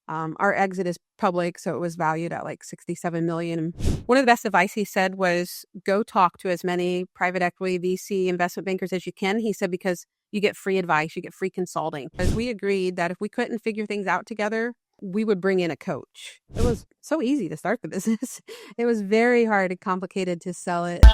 Our exit is public, so it was valued at like $67 million. One of the best advice he said was go talk to as many private equity, VC, investment bankers as you can. He said, because you get free advice, you get free consulting. As we agreed that if we couldn't figure things out together, we would bring in a coach. It was so easy to start the business. It was very hard and complicated to sell it.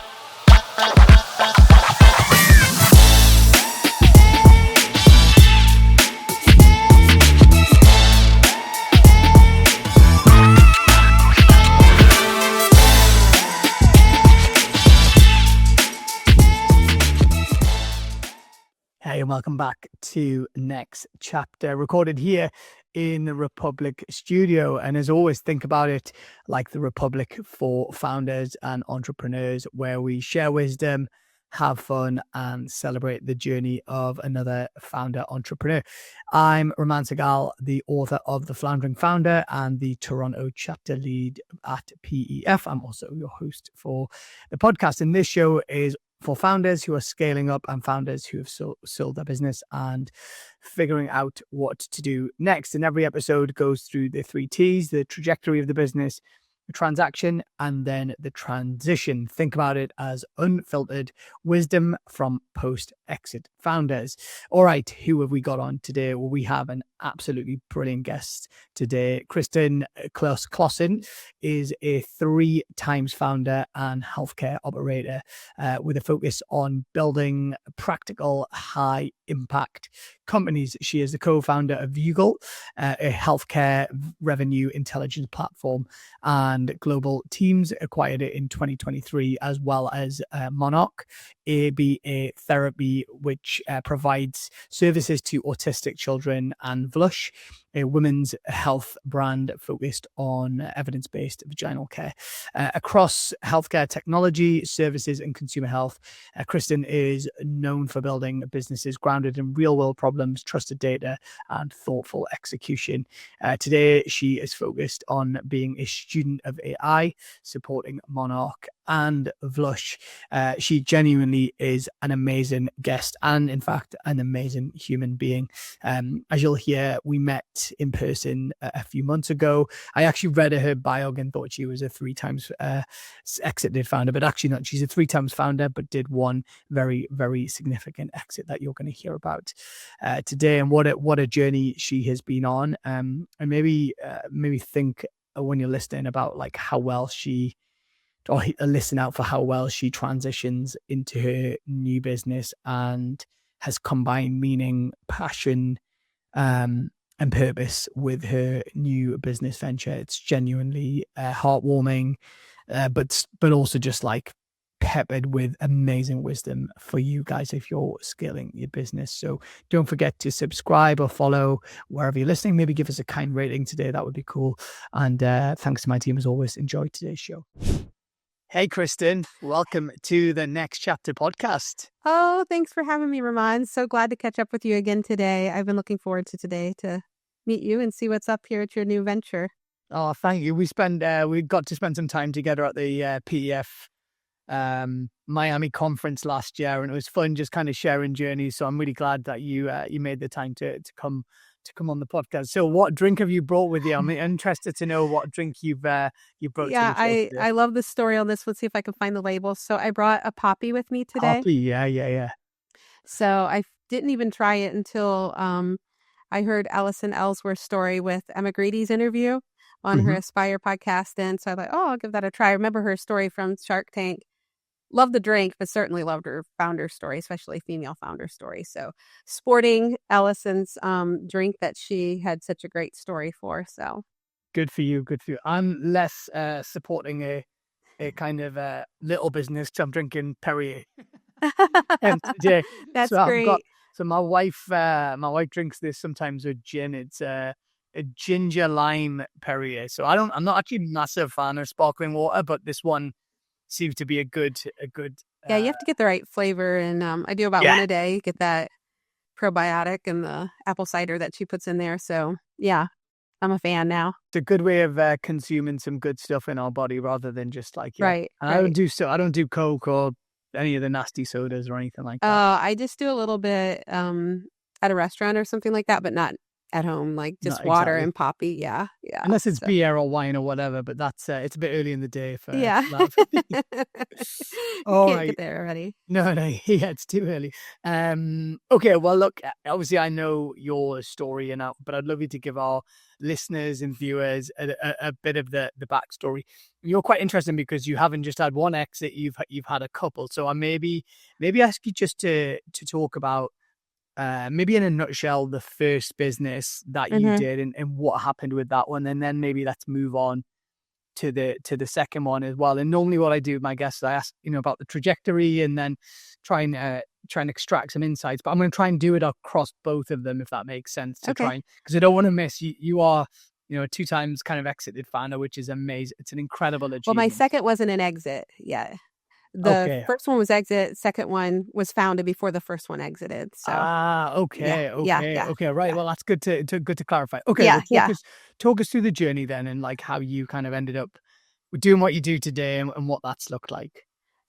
Hey, and welcome back to NexChapter, recorded here in the Republic studio. And as always, think about it like the Republic for founders and entrepreneurs, where we share wisdom, have fun, and celebrate the journey of another founder entrepreneur. I'm Raman Sehgal, the author of The Floundering Founder and the Toronto chapter lead at PEF. I'm also your host for the podcast. And this show is for founders who are scaling up and founders who have sold their business and figuring out what to do next. And every episode goes through the 3 T's: the trajectory of the business, the transaction, and then the transition. Think about it as unfiltered wisdom from post-exit founders. All right, who have we got on today? Well, we have an absolutely brilliant guest today. Kristen Closson is a 3 times founder and healthcare operator with a focus on building practical, high impact companies. She is the co-founder of Viewgol, a healthcare revenue intelligence platform, and global teams acquired it in 2023, as well as MonArk ABA Therapy, which provides services to autistic children, and Vlush, a women's health brand focused on evidence-based vaginal care. Across healthcare technology, services, and consumer health, Kristen is known for building businesses grounded in real-world problems, trusted data, and thoughtful execution. Today, she is focused on being a student of AI, supporting MonArk and Vlush. She genuinely is an amazing guest and, in fact, an amazing human being. As you'll hear, we met in person a few months ago. I actually read her bio and thought she was a 3 times exited founder, but actually not. She's a 3 times founder, but did one very, very significant exit that you're going to hear about today, and what a journey she has been on. And maybe think when you're listening about like how well she, or listen out for how well she transitions into her new business and has combined meaning, passion, and purpose with her new business venture. It's genuinely heartwarming, but also just like peppered with amazing wisdom for you guys if you're scaling your business. So don't forget to subscribe or follow wherever you're listening. Maybe give us a kind rating today. That would be cool. And thanks to my team as always. Enjoy today's show. Hey, Kristen, welcome to the NexChapter podcast. Oh, thanks for having me, Raman. So glad to catch up with you again today. I've been looking forward to today to meet you and see what's up here at your new venture. Oh, thank you. We got to spend some time together at the PEF Miami conference last year, and it was fun just kind of sharing journeys. So I'm really glad that you made the time to come on the podcast. So what drink have you brought with you? I'm interested to know what drink you brought. Yeah, I love the story on this. Let's see if I can find the label. So I brought a poppy with me today. Poppy, yeah. So I didn't even try it until I heard Allison Ellsworth's story with Emma Grady's interview on her Aspire podcast. And so I thought, I'll give that a try. I remember her story from Shark Tank. Loved the drink, but certainly loved her founder story, especially female founder story. So sporting Allison's drink that she had such a great story for. So good for you. I'm less supporting a kind of little business. I'm drinking Perrier. Today. That's great. So my wife drinks this sometimes with gin. It's a ginger lime Perrier. So I'm not actually a massive fan of sparkling water, but this one seems to be a good yeah, you have to get the right flavor, and I do about one a day, get that probiotic and the apple cider that she puts in there. So yeah, I'm a fan now. It's a good way of consuming some good stuff in our body rather than just like right. I don't do Coke or any of the nasty sodas or anything like that. I just do a little bit at a restaurant or something like that, but not at home, like just Not water exactly. and poppy. Yeah. Yeah. Unless it's So, beer or wine or whatever, but that's it's a bit early in the day for yeah. that for me. You All can't get right. there already. No, no, yeah, it's too early. Okay, well, look, obviously, I know your story, but I'd love you to give our listeners and viewers a bit of the backstory. You're quite interesting because you haven't just had one exit; you've had a couple. So I maybe ask you just to talk about maybe in a nutshell the first business that you Hmm. did and what happened with that one, and then maybe let's move on to the second one as well. And normally what I do with my guests, I ask, about the trajectory and then try and extract some insights. But I'm going to try and do it across both of them, if that makes sense, to try Okay. and, because I don't want to miss you. You are, a two times kind of exited founder, which is amazing. It's an incredible Well, my achievement. second wasn't an exit yet. The Okay. first one was exit. Second one was founded before the first one exited. So yeah, Okay, yeah, okay, yeah, okay. Right. yeah, Well, that's good good to clarify. Okay, yeah, well, yeah. talk us through the journey then, and like how you kind of ended up doing what you do today, and what that's looked like.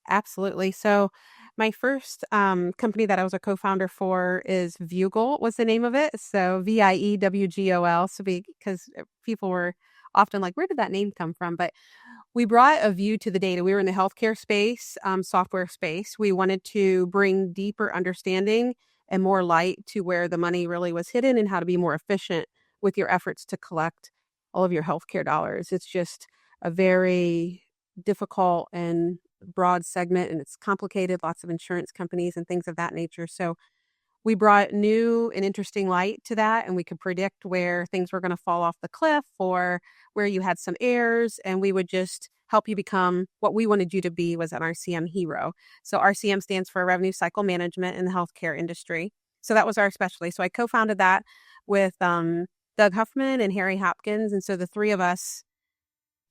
Absolutely. So my first company that I was a co-founder for is Viewgol was the name of it. So Viewgol. So because people were often like, where did that name come from? But we brought a view to the data. We were in the healthcare space, software space. We wanted to bring deeper understanding and more light to where the money really was hidden and how to be more efficient with your efforts to collect all of your healthcare dollars. It's just a very difficult and broad segment, and it's complicated, lots of insurance companies and things of that nature. So we brought new and interesting light to that, and we could predict where things were going to fall off the cliff or where you had some errors, and we would just help you become what we wanted you to be, was an RCM hero. So RCM stands for revenue cycle management in the healthcare industry. So that was our specialty. So I co-founded that with Doug Huffman and Harry Hopkins, and so the three of us,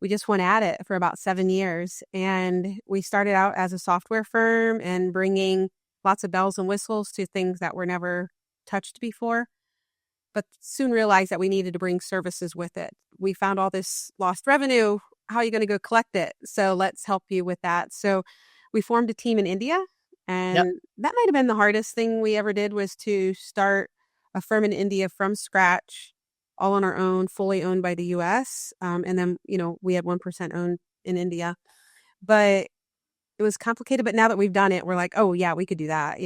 we just went at it for about 7 years. And we started out as a software firm and bringing lots of bells and whistles to things that were never touched before, but soon realized that we needed to bring services with it. We found all this lost revenue. How are you going to go collect it? So let's help you with that. So we formed a team in India, Yep. and that might have been the hardest thing we ever did, was to start a firm in India from scratch, all on our own, fully owned by the US. And then, we had 1% owned in India, but it was complicated. But now that we've done it, we're like, oh yeah, we could do that.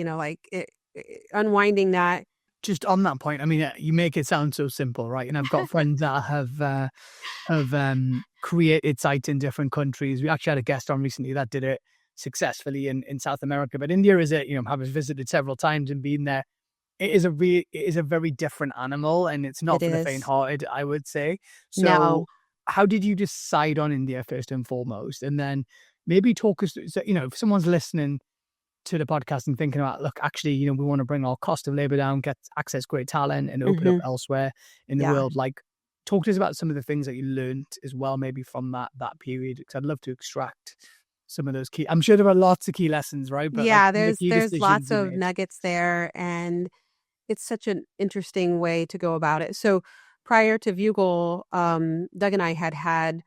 Unwinding that. Just on that point, I mean, you make it sound so simple, right? And I've got friends that have created sites in different countries. We actually had a guest on recently that did it successfully in South America. But India is have visited several times and been there. It is a very different animal, and it's not It for the is. faint-hearted, I would say. So, No. how did you decide on India first and foremost, and then maybe talk us through? So, if someone's listening to the podcast and thinking about, look, actually, we want to bring our cost of labor down, get access great talent, and open up Hmm. elsewhere in the Yeah. world. Like, talk to us about some of the things that you learned as well, maybe from that period, because I'd love to extract some of those key. I'm sure there are lots of key lessons, right? But like Yeah, some of the key there's decisions lots you of made. nuggets there, and it's such an interesting way to go about it. So prior to Viewgol, Doug and I had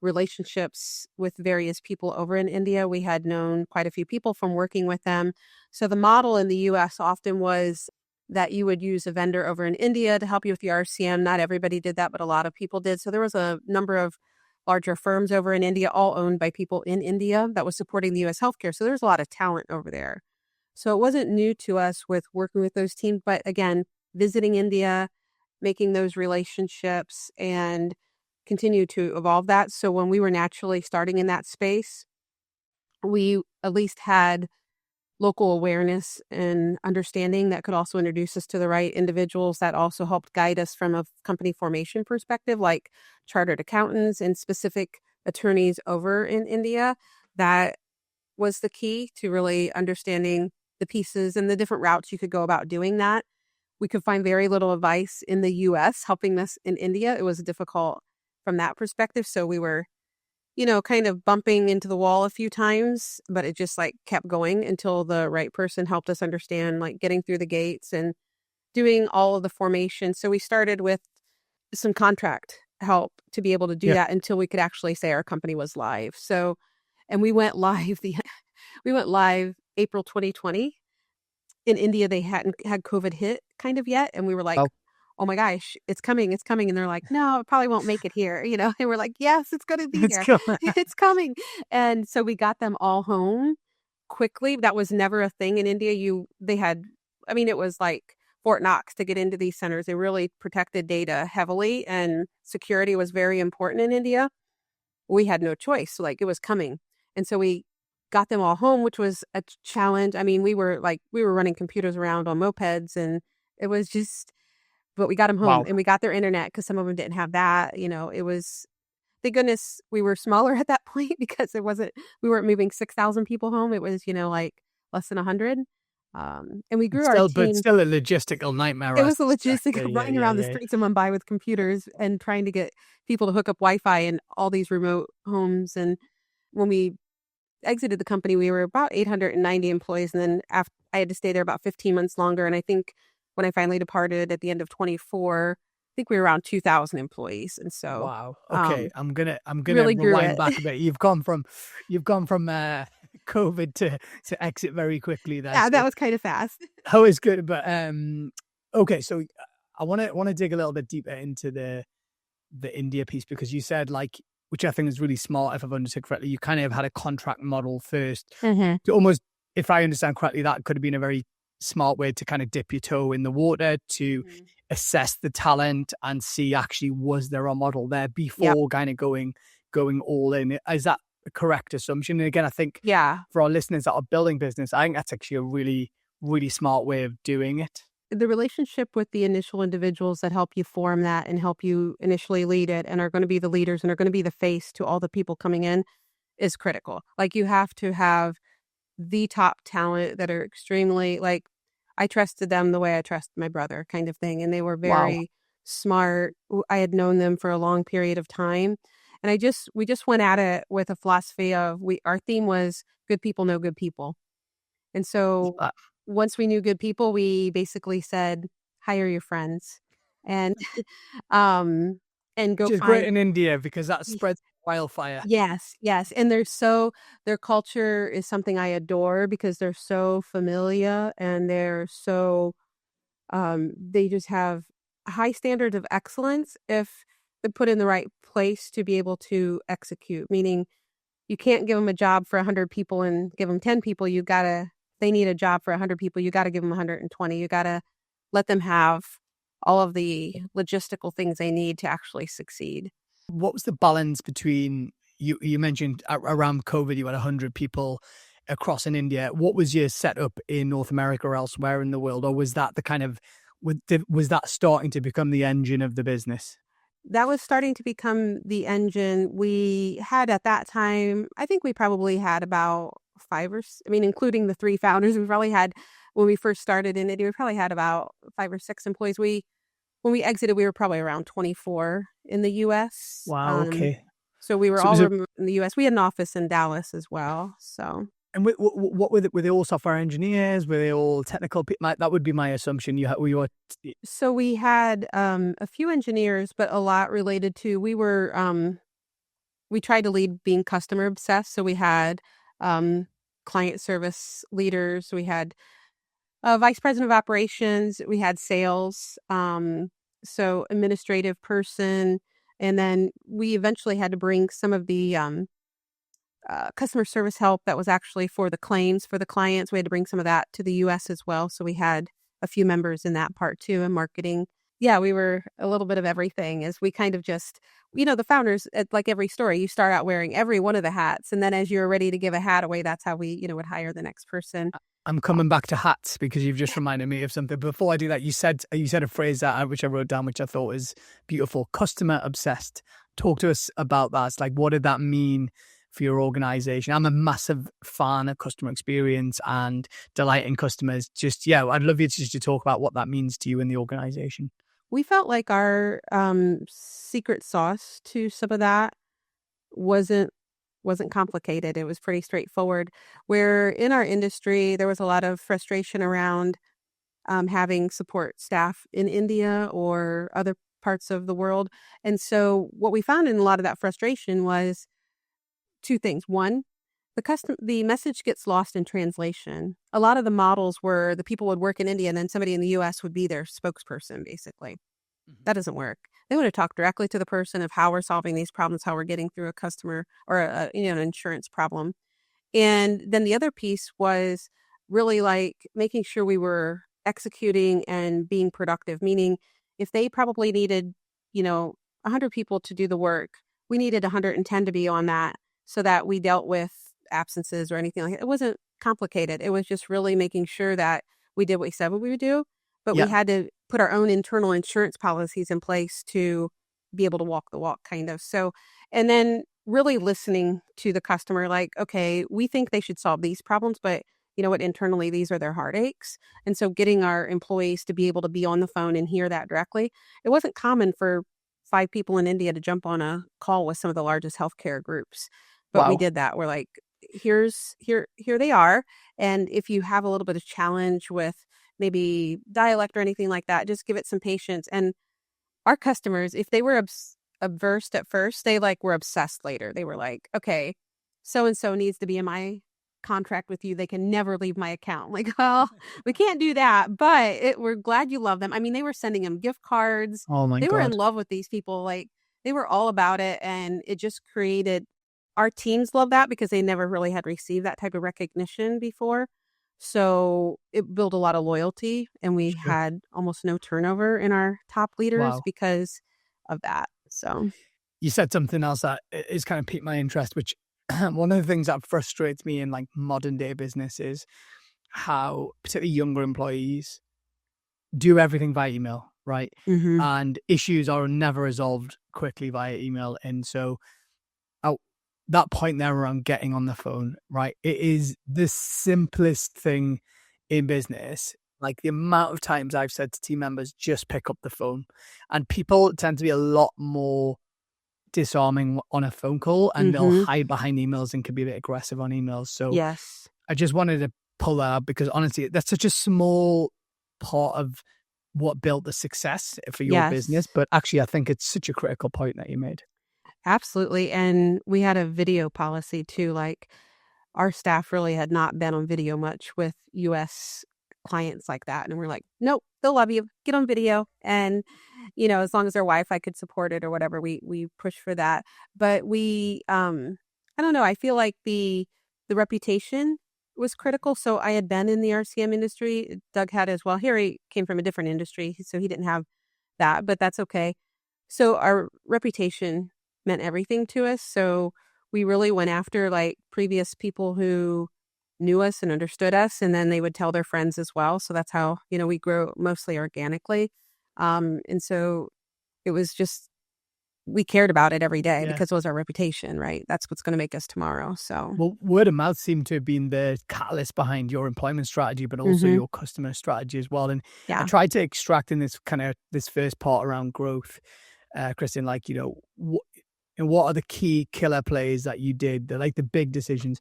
relationships with various people over in India. We had known quite a few people from working with them. So the model in the US often was that you would use a vendor over in India to help you with the RCM. Not everybody did that, but a lot of people did. So there was a number of larger firms over in India, all owned by people in India, that was supporting the US healthcare. So there's a lot of talent over there. So it wasn't new to us with working with those teams, but again, visiting India, making those relationships, and continue to evolve that. So when we were naturally starting in that space, we at least had local awareness and understanding that could also introduce us to the right individuals that also helped guide us from a company formation perspective, like chartered accountants and specific attorneys over in India. That was the key to really understanding the pieces and the different routes you could go about doing that. We could find very little advice in the US helping us in India. It was difficult from that perspective. So we were, kind of bumping into the wall a few times, but it just like kept going until the right person helped us understand, like getting through the gates and doing all of the formation. So we started with some contract help to be able to do Yeah. that until we could actually say our company was live. So, and we went live we went live April 2020. In India, they hadn't had COVID hit kind of yet. And we were like, Oh. oh my gosh, it's coming, it's coming. And they're like, no, it probably won't make it here. And we're like, yes, it's going to be It's here. cool. It's coming. And so we got them all home quickly. That was never a thing in India. It was like Fort Knox to get into these centers. They really protected data heavily, and security was very important in India. We had no choice. So, it was coming. And so we got them all home, which was a challenge. We were running computers around on mopeds, and it was just, but we got them home Wow. and we got their internet because some of them didn't have that. It was, thank goodness we were smaller at that point because we weren't moving 6,000 people home. It was, less than 100. And we grew our But team. still a logistical nightmare. It I was a suspect. logistic of running around the streets of Mumbai with computers and trying to get people to hook up Wi-Fi in all these remote homes. And when we exited the company, we were about 890 employees. And then after, I had to stay there about 15 months longer. And I think when I finally departed at the end of 24, I think we were around 2,000 employees. And so, wow. Okay. I'm gonna really grew rewind it. back a bit. You've gone from COVID to exit very quickly there. Yeah, So that was kind of fast. that was good. But okay. So I want to dig a little bit deeper into the India piece, because you said, which I think is really smart, if I've understood correctly, you kind of had a contract model first. Mm-hmm. To almost, if I understand correctly, that could have been a very smart way to kind of dip your toe in the water to assess the talent and see actually was there a model there before kind of going all in. Is that a correct assumption? And again, I think for our listeners that are building business, I think that's actually a really, really smart way of doing it. The relationship with the initial individuals that help you form that and help you initially lead it and are going to be the leaders and are going to be the face to all the people coming in is critical. You have to have the top talent that are extremely, I trusted them the way I trust my brother, kind of thing. And they were very smart. I had known them for a long period of time. And we just went at it with a philosophy of our theme was good people know good people. And so once we knew good people, we basically said, hire your friends and go Which is great in India because that spreads wildfire. Yes. And their culture is something I adore because they're so familiar and they're so, they just have high standards of excellence if they're put in the right place to be able to execute, meaning you can't give them a job for 100 people and give them 10 people. They need a job for 100 people. You got to give them 120. You got to let them have all of the logistical things they need to actually succeed. What was the balance between, you mentioned around COVID, you had 100 people across in India. What was your setup in North America or elsewhere in the world? Or was that was that starting to become the engine of the business? That was starting to become the engine. We had at that time, I think we probably had about including the 3 founders, we probably had, when we first started in India, we probably had about 5 or 6 employees. When we exited, we were probably around 24 in the U.S. Wow, okay. So we were all remote in the U.S. We had an office in Dallas as well. So. And what were they all software engineers? Were they all technical people? That would be my assumption. So we had a few engineers, but a lot related to, we tried to lead being customer obsessed. So we had client service leaders. We had a vice president of operations. We had sales, so administrative person. And then we eventually had to bring some of the customer service help that was actually for the claims for the clients. We had to bring some of that to the U.S. as well. So we had a few members in that part too, and marketing. Yeah, we were a little bit of everything as we kind of just, the founders, like every story, you start out wearing every one of the hats. And then as you're ready to give a hat away, that's how we, would hire the next person. I'm coming back to hats because you've just reminded me of something. Before I do that, you said a phrase which I wrote down, which I thought was beautiful. Customer obsessed. Talk to us about that. It's what did that mean for your organization? I'm a massive fan of customer experience and delighting customers. I'd love you to talk about what that means to you in the organization. We felt like our secret sauce to some of that wasn't complicated. It was pretty straightforward. Where in our industry, there was a lot of frustration around having support staff in India or other parts of the world. And so what we found in a lot of that frustration was 2 things. One, the message gets lost in translation. A lot of the models were the people would work in India and then somebody in the US would be their spokesperson, basically. That doesn't work. They want to talk directly to the person of how we're solving these problems, how we're getting through a customer or an insurance problem. And then the other piece was really like making sure we were executing and being productive, meaning if they probably needed, 100 people to do the work, we needed 110 to be on that so that we dealt with absences or anything like that. It wasn't complicated. It was just really making sure that we did what we said we would do, but we Yeah. had to put our own internal insurance policies in place to be able to walk the walk, kind of. So, and then really listening to the customer, like, okay, we think they should solve these problems, but you know what, internally, these are their heartaches. And so getting our employees to be able to be on the phone and hear that directly. It wasn't common for 5 people in India to jump on a call with some of the largest healthcare groups, but we Wow. did that. We're like, here they are. And if you have a little bit of challenge with maybe dialect or anything like that, just give it some patience. And our customers, if they were averse at first, they were obsessed later. They were like, okay, so-and-so needs to be in my contract with you. They can never leave my account. Like, well, we can't do that, but we're glad you love them. I mean, they were sending them gift cards. Oh my They were in God. love with these people. Like, they were all about it. And it just created, our teams love that because they never really had received that type of recognition before. So it built a lot of loyalty, and we Sure. had almost no turnover in our top leaders Wow. because of that. So You said something else that is kind of piqued my interest, which one of the things that frustrates me in like modern day business is how particularly younger employees do everything via email, right? mhm. And issues are never resolved quickly via email. And so at that point there around getting on the phone, right? It is the simplest thing in business. Like the amount of times I've said to team members, just pick up the phone. And people tend to be a lot more disarming on a phone call, and they'll Mhm. hide behind emails and can be a bit aggressive on emails. So Yes. I just wanted to pull that up because honestly, that's such a small part of what built the success for your business. Yes. But actually, I think it's such a critical point that you made. Absolutely. And we had a video policy too. Like, our staff really had not been on video much with US clients like that. And we're like, nope, they'll love you. Get on video. And, as long as their Wi-Fi could support it or whatever, we push for that. But I don't know, I feel like the reputation was critical. So I had been in the RCM industry. Doug had as well. Harry came from a different industry, so he didn't have that, but that's okay. So our reputation meant everything to us. So we really went after like previous people who knew us and understood us, and then they would tell their friends as well. So that's how, we grow mostly organically. And so it was just, we cared about it every day Yeah. because it was our reputation, right? That's what's going to make us tomorrow. So, Well, word of mouth seemed to have been the catalyst behind your employment strategy, but also mhm. your customer strategy as well. And I Yeah. tried to extract in this first part around growth, Kristen, like, and what are the key killer plays that you did? They're like the big decisions.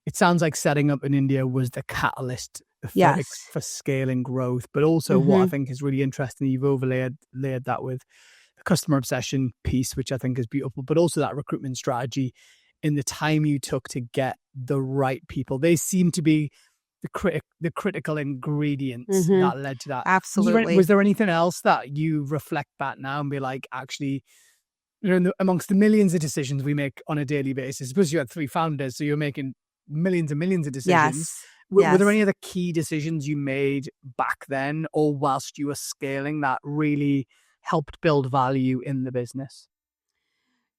It sounds like setting up in India was the catalyst Yes. for scaling growth, but also what I Mhm. think is really interesting, you've layered that with the customer obsession piece, which I think is beautiful, but also that recruitment strategy in the time you took to get the right people. They seem to be the critical ingredients Mhm. that led to that. Was Absolutely. there anything else that you reflect back now and be like, actually, amongst the millions of decisions we make on a daily basis, suppose you had 3 founders, so you're making millions and millions of decisions. Yes. Were there Yes. any other key decisions you made back then or whilst you were scaling that really helped build value in the business?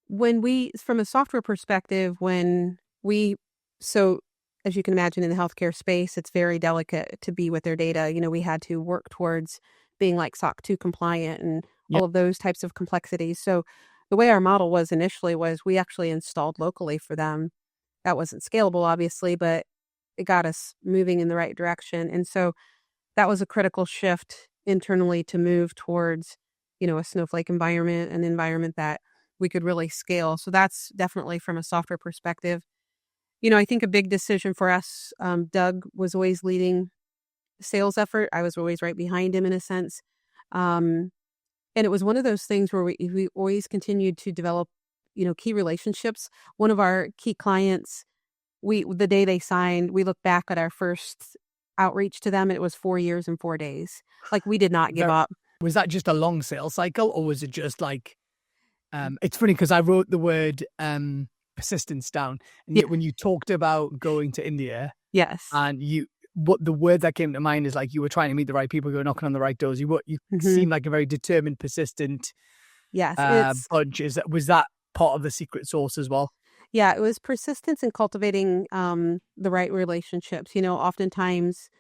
From a software perspective, so as you can imagine in the healthcare space, it's very delicate to be with their data. We had to work towards being like SOC 2 compliant and Yeah. all of those types of complexities. So the way our model was initially was we actually installed locally for them. That wasn't scalable, obviously, but it got us moving in the right direction. And so that was a critical shift internally to move towards, a Snowflake environment, an environment that we could really scale. So that's definitely from a software perspective. I think a big decision for us, Doug was always leading the sales effort. I was always right behind him in a sense. Um, and it was one of those things where we always continued to develop, key relationships. One of our key clients, the day they signed, we look back at our first outreach to them, and it was 4 years and 4 days. Like, we did not give Very, up. Was that just a long sales cycle, or was it just like, it's funny because I wrote the word persistence down, and yet when you talked about going to India, Yes. and what the word that came to mind is like you were trying to meet the right people, you were knocking on the right doors. You seem like a very determined, persistent bunch. Was that part of the secret sauce as well? Yeah, it was persistence in cultivating the right relationships. Oftentimes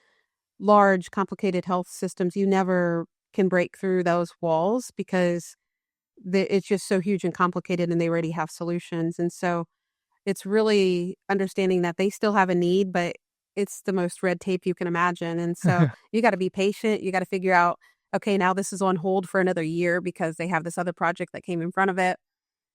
large, complicated health systems, you never can break through those walls because it's just so huge and complicated, and they already have solutions. And so it's really understanding that they still have a need, but it's the most red tape you can imagine. And so you got to be patient. You got to figure out, okay, now this is on hold for another year because they have this other project that came in front of it.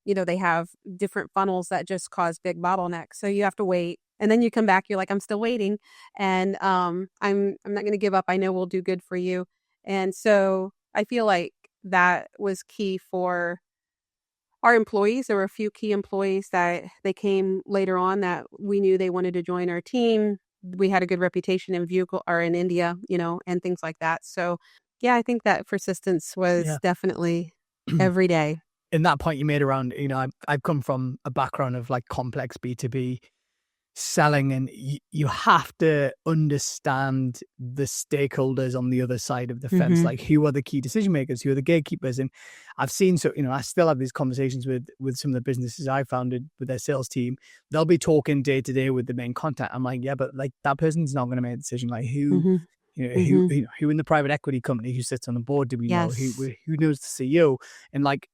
They have different funnels that just cause big bottlenecks. So you have to wait. And then you come back, you're like, I'm still waiting. And I'm not going to give up. I know we'll do good for you. And so I feel like that was key for our employees. There were a few key employees that they came later on that we knew they wanted to join our team. We had a good reputation in Viewgol or in India, and things like that. So yeah, I think that persistence was definitely every day. In that point you made around, I've come from a background of like complex B2B selling, and you have to understand the stakeholders on the other side of the fence, like who are the key decision makers, who are the gatekeepers. And I've seen, I still have these conversations with some of the businesses I founded with their sales team. They'll be talking day to day with the main contact. I'm like, yeah, but like that person's not going to make a decision. Like who who in the private equity company, who sits on the board, do we know? Who knows the CEO? And like,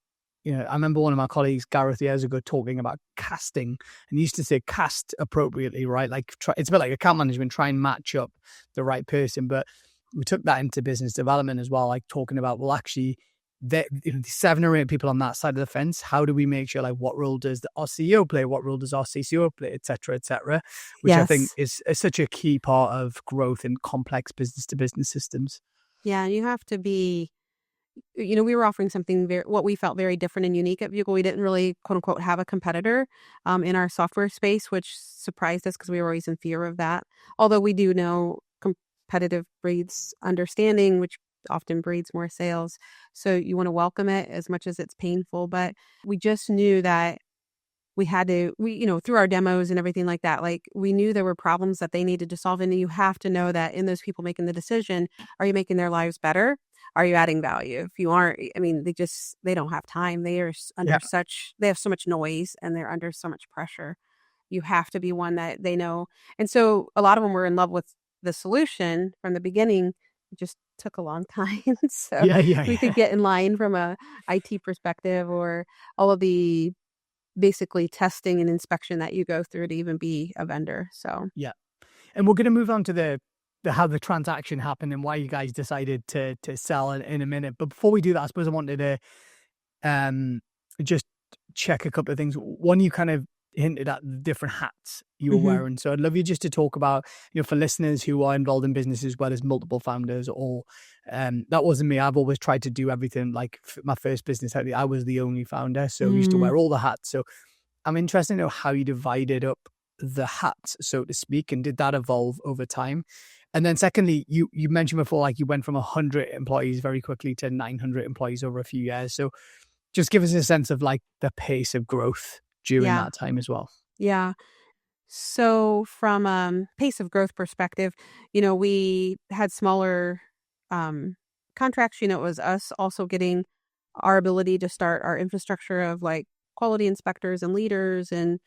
I remember one of my colleagues, Gareth, years ago, talking about casting, and he used to say cast appropriately, right? Like it's a bit like account management, try and match up the right person. But we took that into business development as well, like talking about, well, actually, the 7 or 8 people on that side of the fence, how do we make sure, like, what role does our CEO play? What role does our CCO play, et cetera, which I think is such a key part of growth in complex business-to-business systems. Yeah, you have to be... we were offering something what we felt very different and unique at Viewgol. We didn't really, quote unquote, have a competitor in our software space, which surprised us because we were always in fear of that. Although we do know competitive breeds understanding, which often breeds more sales. So you want to welcome it as much as it's painful. But we just knew that we had to, through our demos and everything like that, like we knew there were problems that they needed to solve. And you have to know that in those people making the decision, are you making their lives better? Are you adding value? If you aren't, they don't have time. They are under they have so much noise and they're under so much pressure. You have to be one that they know. And so a lot of them were in love with the solution from the beginning. It just took a long time. So we could get in line from a IT perspective, or all of the basically testing and inspection that you go through to even be a vendor. So and we're going to move on to how the transaction happened and why you guys decided to sell in a minute. But before we do that, I suppose I wanted to just check a couple of things. One, you kind of hinted at the different hats you were wearing. So I'd love you just to talk about, for listeners who are involved in businesses where there's multiple founders, or that wasn't me. I've always tried to do everything. Like my first business, I was the only founder, so I used to wear all the hats. So I'm interested to know how you divided up the hats, so to speak, and did that evolve over time? And then secondly, you mentioned before, like you went from 100 employees very quickly to 900 employees over a few years. So just give us a sense of like the pace of growth during that time as well. Yeah. So from a pace of growth perspective, we had smaller contracts. It was us also getting our ability to start our infrastructure of like quality inspectors and leaders and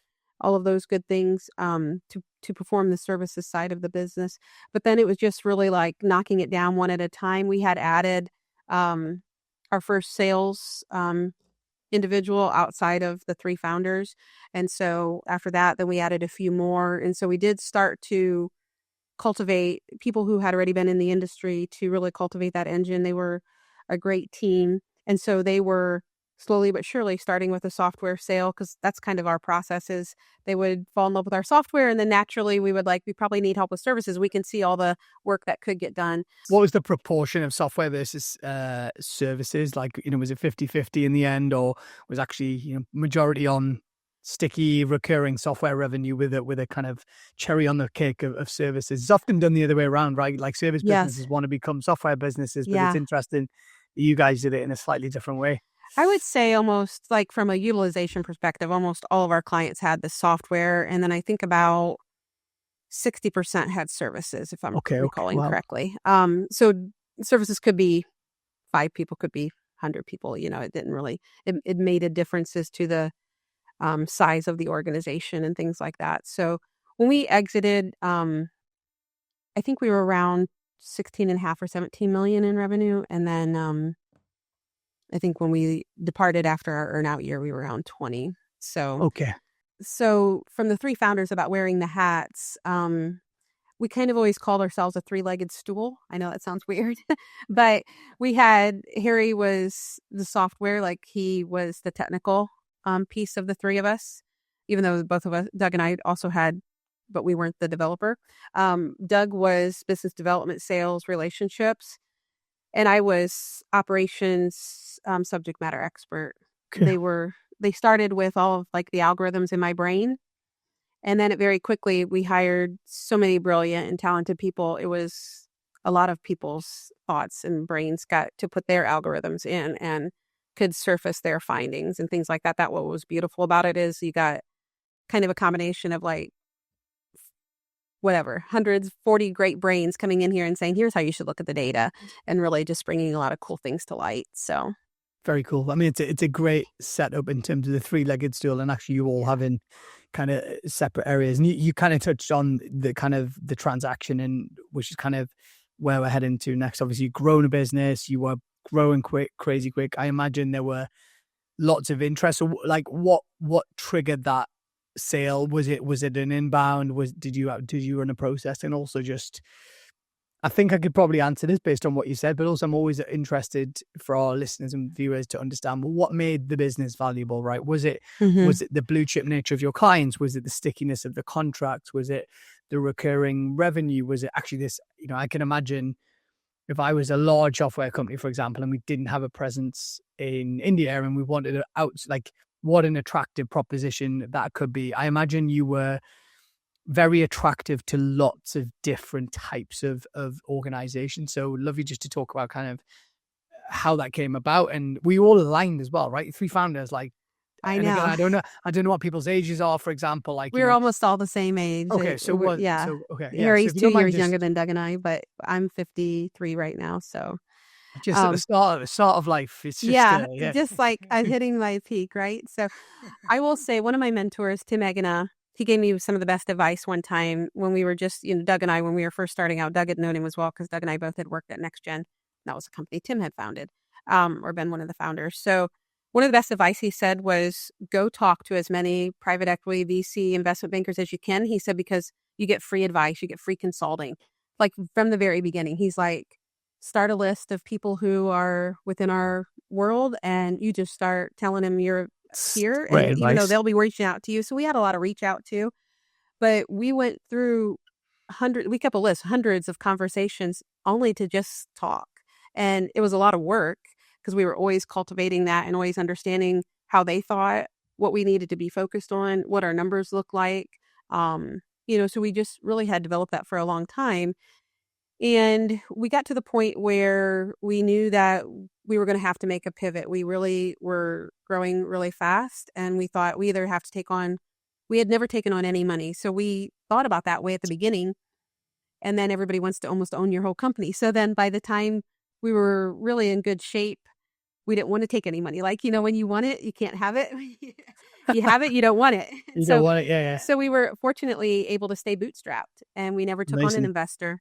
all of those good things to perform the services side of the business. But then it was just really like knocking it down one at a time. We had added our first sales individual outside of the 3 founders. And so after that, then we added a few more. And so we did start to cultivate people who had already been in the industry to really cultivate that engine. They were a great team. And so they were slowly but surely starting with a software sale, because that's kind of our process. Is they would fall in love with our software, and then naturally we would we probably need help with services. We can see all the work that could get done. What was the proportion of software versus services? Like, was it 50-50 in the end, or was actually, majority on sticky recurring software revenue with a kind of cherry on the cake of services? It's often done the other way around, right? Like service businesses want to become software businesses, but it's interesting you guys did it in a slightly different way. I would say almost like from a utilization perspective, almost all of our clients had the software. And then I think about 60% had services, if I'm Okay. recalling Wow. correctly. So services could be 5 people, could be 100 people. It didn't really, it made a differences to the size of the organization and things like that. So when we exited, I think we were around 16.5 or 17 million in revenue. And then I think when we departed after our earnout year, we were around 20. Okay. So from the 3 founders about wearing the hats, we kind of always called ourselves a 3-legged stool. I know that sounds weird, but Harry was the software, like he was the technical piece of the 3 of us, even though both of us, Doug and I also had, but we weren't the developer. Doug was business development, sales, relationships, and I was operations, subject matter expert. Okay. They started with all of like the algorithms in my brain. And then very quickly, we hired so many brilliant and talented people. It was a lot of people's thoughts and brains got to put their algorithms in and could surface their findings and things like that. That what was beautiful about it is you got kind of a combination of like, whatever, 40 great brains coming in here and saying, here's how you should look at the data, and really just bringing a lot of cool things to light. So very cool. I mean, it's a great setup in terms of the 3-legged stool, and actually you all having kind of separate areas. And you kind of touched on the kind of the transaction, and which is kind of where we're heading to next. Obviously, you've grown a business, you were growing crazy quick. I imagine there were lots of interest. So, like, what triggered that sale? Was it an inbound? Did you run a process? And also just, I think I could probably answer this based on what you said, but also I'm always interested for our listeners and viewers to understand, well, what made the business valuable, right? Was it the blue chip nature of your clients? Was it the stickiness of the contracts? Was it the recurring revenue? Was it actually this, I can imagine if I was a large software company, for example, and we didn't have a presence in India and we wanted to like what an attractive proposition that could be. I imagine you were very attractive to lots of different types of organizations. So love you just to talk about kind of how that came about. And we all aligned as well, right? 3 founders, like, I know. Again, I don't know what people's ages are, for example. Like we're almost all the same age. Okay, so yeah. So, okay, Harry's so 2 years younger than Doug and I, but I'm 53 right now. So just at the start of life, it's just just like I'm hitting my peak, right? So I will say one of my mentors, Tim Egana, he gave me some of the best advice one time when we were just, Doug and I, when we were first starting out. Doug had known him as well because Doug and I both had worked at NextGen. That was a company Tim had founded, or been one of the founders. So one of the best advice he said was go talk to as many private equity, VC, investment bankers as you can. He said, because you get free advice, you get free consulting. Like from the very beginning, he's like, start a list of people who are within our world and you just start telling them you're here, and even though they'll be reaching out to you. So we had a lot of reach out too, but we went through we kept a list, hundreds of conversations only to just talk. And it was a lot of work because we were always cultivating that and always understanding how they thought, what we needed to be focused on, what our numbers look like. So we just really had developed that for a long time. And we got to the point where we knew that we were going to have to make a pivot. We really were growing really fast, and we thought we either have to we had never taken on any money. So we thought about that way at the beginning, and then everybody wants to almost own your whole company. So then by the time we were really in good shape, we didn't want to take any money. Like, when you want it, you can't have it. You have it, you don't want it. You don't want it, yeah. So we were fortunately able to stay bootstrapped, and we never took on an investor.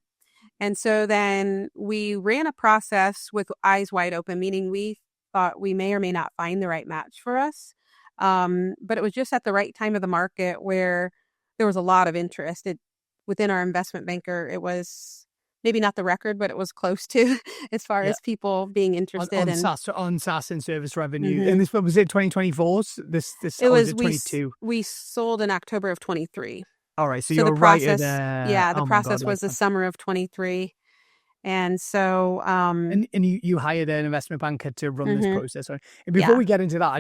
And so then we ran a process with eyes wide open, meaning we thought we may or may not find the right match for us. But it was just at the right time of the market where there was a lot of interest. Within our investment banker, it was maybe not the record, but it was close to as far as people being interested on SaaS and service revenue. And this was it 2024? This it was 22. We sold in October of 23. All right, so you're the process, the process was the summer of 23, and so and you hired an investment banker to run this process. Right? And before we get into that, I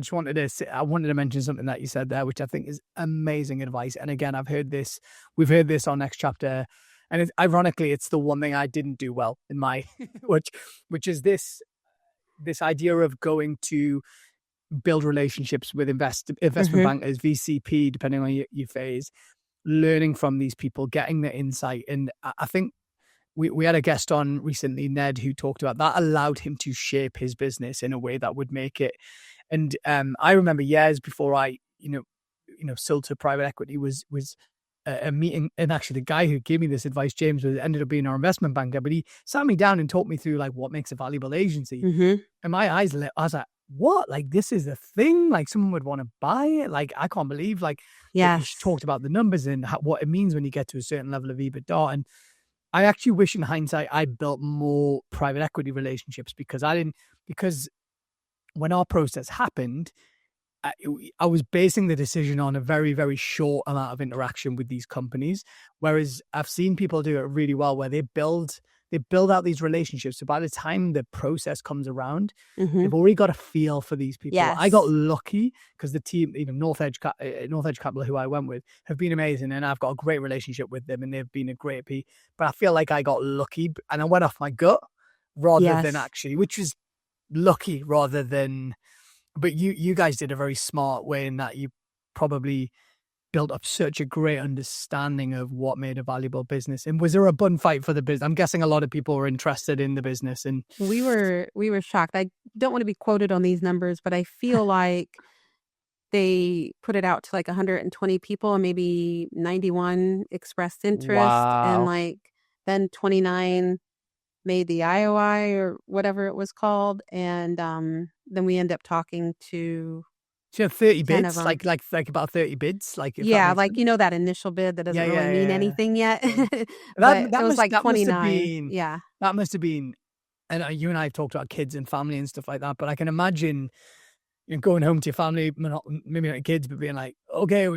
wanted to mention something that you said there, which I think is amazing advice. And again, we've heard this on NexChapter, and ironically, it's the one thing I didn't do well in my which is this. this idea of going to build relationships with investment bankers, VCP, depending on your phase, learning from these people, getting the insight. And I think we had a guest on recently, Ned, who talked about that allowed him to shape his business in a way that would make it. And I remember years before I, sold to private equity was a meeting, and actually the guy who gave me this advice, James, ended up being our investment banker, but he sat me down and taught me through like what makes a valuable agency. And my eyes lit. I was like, what? Like, this is a thing? Like, someone would want to buy it? Like, I can't believe, like, he talked about the numbers and what it means when you get to a certain level of EBITDA. And I actually wish in hindsight I built more private equity relationships, because when our process happened, I was basing the decision on a very, very short amount of interaction with these companies. Whereas I've seen people do it really well, where they build out these relationships. So by the time the process comes around, they've already got a feel for these people. Yes. I got lucky because the team, even North Edge Capital, who I went with, have been amazing. And I've got a great relationship with them, and they've been a great P. But I feel like I got lucky and I went off my gut rather than actually, which was lucky rather than... But you guys did a very smart way in that you probably built up such a great understanding of what made a valuable business. And was there a bun fight for the business? I'm guessing a lot of people were interested in the business, and we were shocked. I don't want to be quoted on these numbers, but I feel like they put it out to like 120 people, and maybe 91 expressed interest, and like then 29 made the IOI or whatever it was called, and then we end up talking to... So 30 bids, like about 30 bids, like like sense. That initial bid that doesn't really mean anything yet. That it was like 29. That must have been, and you and I have talked about kids and family and stuff like that. But I can imagine going home to your family, maybe not your kids, but being like, okay,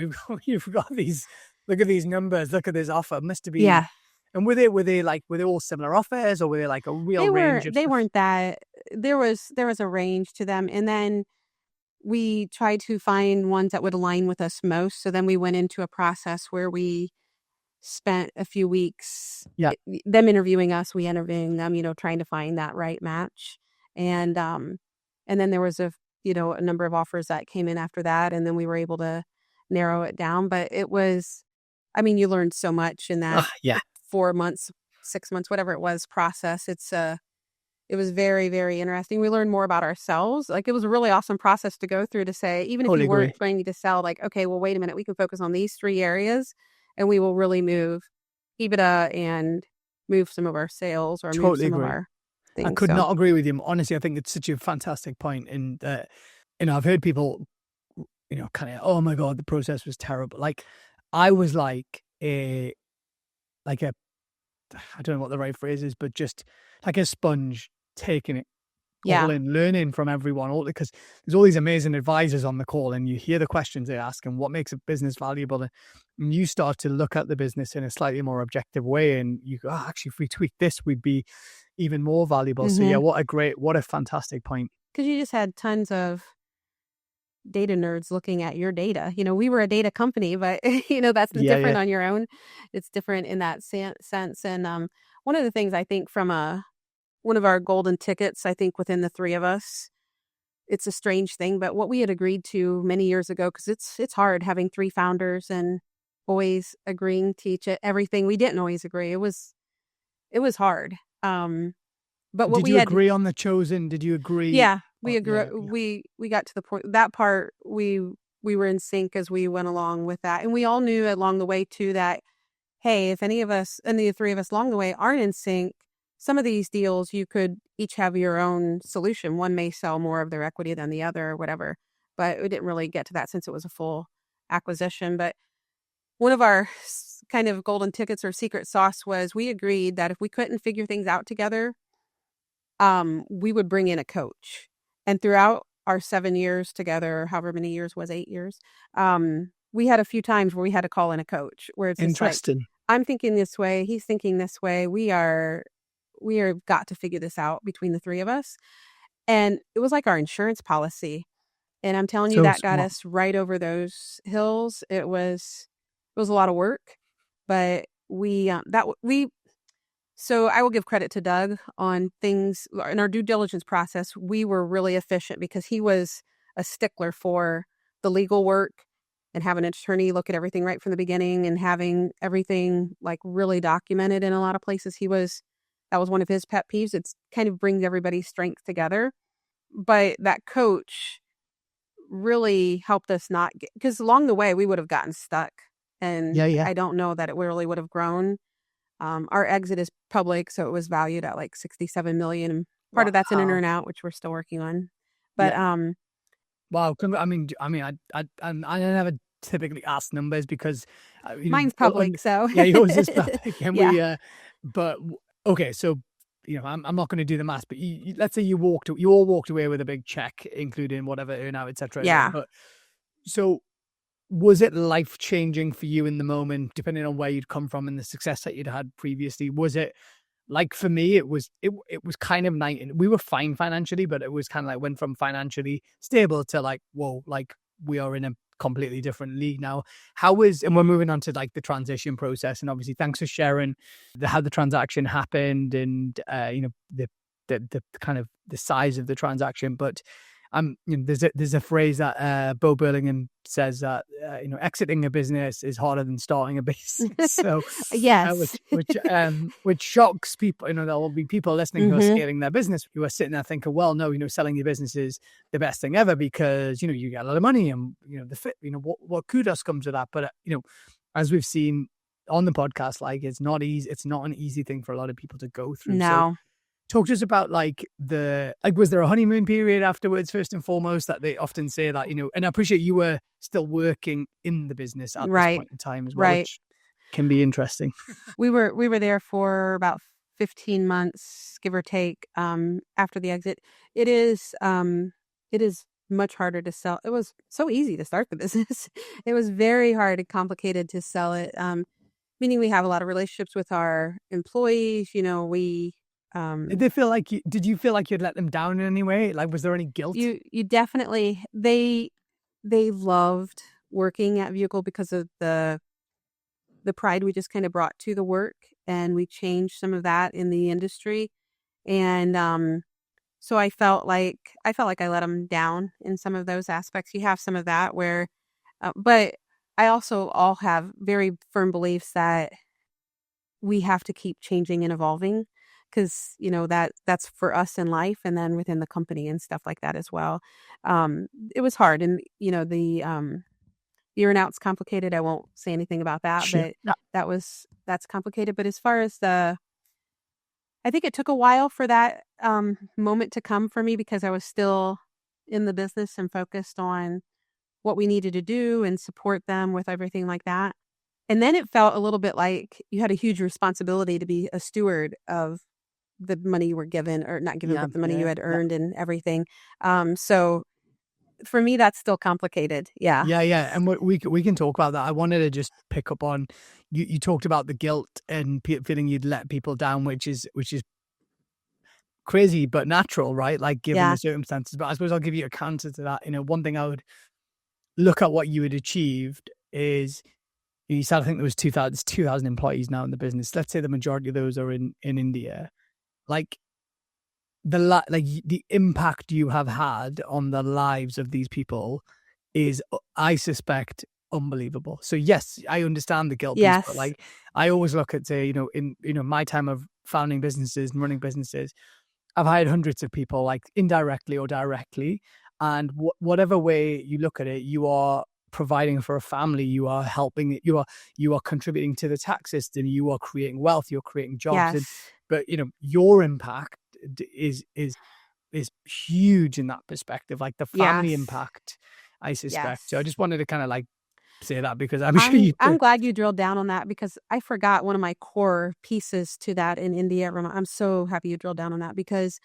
you've got these. Look at these numbers. Look at this offer. It must have been. Yeah. And were they all similar offers, or were they like a real range? They weren't that. There was a range to them, and then we tried to find ones that would align with us most. So then we went into a process where we spent a few weeks, them interviewing us, we interviewing them, trying to find that right match. And then there was a number of offers that came in after that. And then we were able to narrow it down. But it was, you learned so much in that 4 months, 6 months, whatever it was, process. It was very, very interesting. We learned more about ourselves. Like, it was a really awesome process to go through to say, even if you weren't going to sell, like, okay, well, wait a minute, we can focus on these 3 areas and we will really move EBITDA and move some of our sales or move some of our things. I could not agree with you. Honestly, I think it's such a fantastic point. And, I've heard people, kind of, oh my God, the process was terrible. Like, I was like a, I don't know what the right phrase is, but just like a sponge, taking it all in, learning from everyone, all because there's all these amazing advisors on the call, and you hear the questions they ask and what makes a business valuable, and you start to look at the business in a slightly more objective way, and you go, actually, if we tweak this, we'd be even more valuable. So what a fantastic point. Because you just had tons of data nerds looking at your data. We were a data company, but that's different on your own. It's different in that sense. And one of the things I think from one of our golden tickets, I think within the 3 of us, it's a strange thing, but what we had agreed to many years ago, because it's hard having 3 founders and always agreeing to everything. We didn't always agree. It was hard. But what did you agree on the chosen? Did you agree? Yeah, we agree. Yeah. We got to the point that part we were in sync as we went along with that, and we all knew along the way too that, hey, if any of the 3 of us along the way aren't in sync, some of these deals you could each have your own solution. One may sell more of their equity than the other or whatever, but we didn't really get to that since it was a full acquisition. But one of our kind of golden tickets or secret sauce was we agreed that if we couldn't figure things out together, we would bring in a coach. And throughout our 7 years together, however many years was 8 years, we had a few times where we had to call in a coach where it's interesting. Like, I'm thinking this way, he's thinking this way. We are got to figure this out between the 3 of us. And it was like our insurance policy. And I'm telling you, that got us right over those hills. It was a lot of work, but we So I will give credit to Doug on things in our due diligence process. We were really efficient because he was a stickler for the legal work and having an attorney look at everything right from the beginning and having everything like really documented in a lot of places. That was one of his pet peeves. It's kind of brings everybody's strengths together. But that coach really helped us not get, because along the way we would have gotten stuck, and Yeah. I don't know that it really would have grown. Our exit is public, so it was valued at like 67 million. And part of that's an in Wow. and out, which we're still working on. But Yeah. Wow. I never typically ask numbers because, mine's public, so yeah, yours is public. And yeah, but okay, so, I'm not going to do the math, but let's say you all walked away with a big check, including whatever earn out, etc. yeah, But so was it life changing for you in the moment, depending on where you'd come from and the success that you'd had previously? Was it like, for me, it was kind of night, and we were fine financially, but it was kind of like went from financially stable to like, whoa, like we are in a completely different league now. And we're moving on to like the transition process, and obviously thanks for sharing how the transaction happened and the kind of the size of the transaction. But there's a phrase that Bo Burlingham says that exiting a business is harder than starting a business. So yes, which shocks people. There will be people listening who are scaling their business, who are sitting there thinking, well, no, selling your business is the best thing ever because you get a lot of money and what kudos comes with that. But as we've seen on the podcast, like it's not easy. It's not an easy thing for a lot of people to go through. no. So talk to us about was there a honeymoon period afterwards, first and foremost, that they often say that, and I appreciate you were still working in the business at this point in time as well, right. which can be interesting. We were there for about 15 months, give or take, after the exit. It is much harder to sell. It was so easy to start the business. It was very hard and complicated to sell it. Meaning we have a lot of relationships with our employees. Did you feel like you'd let them down in any way? Like, was there any guilt? You definitely, they loved working at Viewgol because of the pride we just kind of brought to the work, and we changed some of that in the industry. And so I felt like I let them down in some of those aspects. You have some of that where, but I also all have very firm beliefs that we have to keep changing and evolving, because that's for us in life and then within the company and stuff like that as well. It was hard, and the earn out's complicated. I won't say anything about that, Sure. but that's complicated. But as far as I think it took a while for that moment to come for me, because I was still in the business and focused on what we needed to do and support them with everything like that. And then it felt a little bit like you had a huge responsibility to be a steward of the money you were given, or not given, but the money you had earned and everything. So for me, that's still complicated. Yeah. Yeah. And we can talk about that. I wanted to just pick up on, you talked about the guilt and feeling you'd let people down, which is crazy, but natural, right? Like given the circumstances. But I suppose I'll give you a counter to that. One thing I would look at what you had achieved is, you said, I think there was 2,000 employees now in the business. Let's say the majority of those are in India. Like the impact you have had on the lives of these people is, I suspect, unbelievable. So yes, I understand the guilt piece, but like I always look at, say, in my time of founding businesses and running businesses, I've hired hundreds of people, like indirectly or directly, and whatever way you look at it, you are providing for a family, you are helping, you are contributing to the tax system, you are creating wealth, you're creating jobs. But your impact is huge in that perspective, like the family impact, I suspect. So I just wanted to kind of like say that, because I'm glad you drilled down on that, because I forgot one of my core pieces to that in India. I'm so happy you drilled down on that, because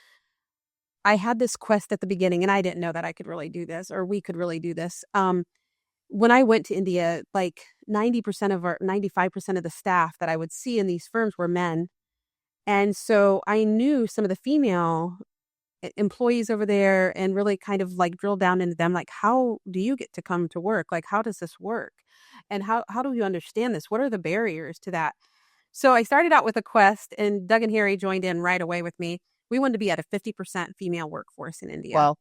I had this quest at the beginning, and I didn't know that I could really do this, or we could really do this. When I went to India, like 95% of the staff that I would see in these firms were men. And so I knew some of the female employees over there, and really kind of like drill down into them. Like, how do you get to come to work? Like, how does this work? And how do you understand this? What are the barriers to that? So I started out with a quest, and Doug and Harry joined in right away with me. We wanted to be at a 50% female workforce in India. Wow.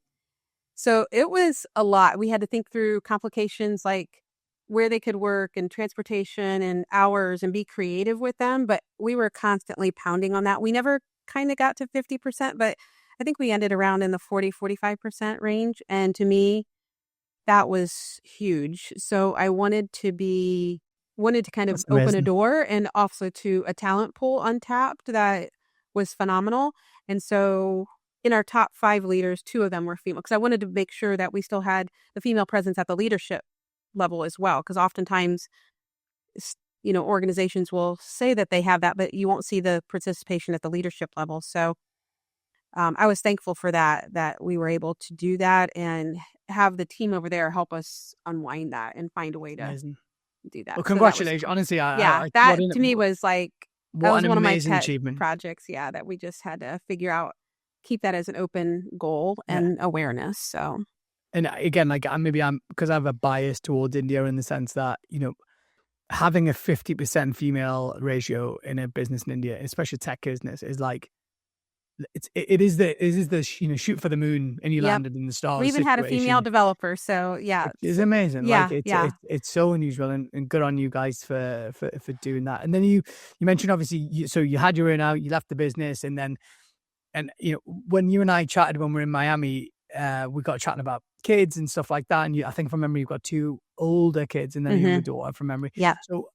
So it was a lot. We had to think through complications like where they could work and transportation and hours and be creative with them. But we were constantly pounding on that. We never kind of got to 50%, but I think we ended around in the 40-45% range. And to me, that was huge. So I wanted to kind of That's open a amazing. door, and also to a talent pool untapped that was phenomenal. And so in our top 5 leaders, 2 of them were female, because I wanted to make sure that we still had the female presence at the leadership level as well. Because oftentimes, organizations will say that they have that, but you won't see the participation at the leadership level. So I was thankful for that we were able to do that and have the team over there help us unwind that and find a way to Amazing. do that. Well, So that was congratulations. fun. Honestly, Yeah, what that to me was like, that was an one of my amazing pet achievement. projects. Yeah, that we just had to figure out, keep that as an open goal Yeah. and awareness. So, And again, like I'm because I have a bias towards India in the sense that, having a 50% female ratio in a business in India, especially tech business, is like, it is the shoot for the moon and you Yep. landed in the stars. We even had a female developer. So yeah, It's amazing. Yeah, Like yeah. it's so unusual, and good on you guys for doing that. And then you mentioned obviously, so you had your own out, you left the business, and then when you and I chatted when we were in Miami, we got chatting about kids and stuff like that. And I think from memory you've got 2 older kids, and then you have a daughter from memory. Yeah. So,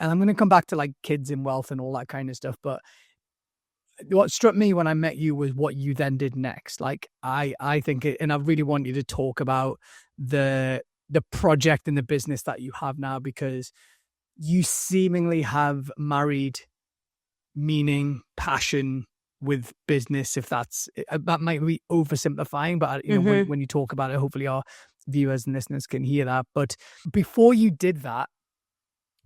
and I'm going to come back to like kids and wealth and all that kind of stuff, but what struck me when I met you was what you then did next. Like I think and I really want you to talk about the project and the business that you have now, because you seemingly have married meaning, passion with business. If that might be oversimplifying, but when you talk about it, hopefully our viewers and listeners can hear that. But before you did that,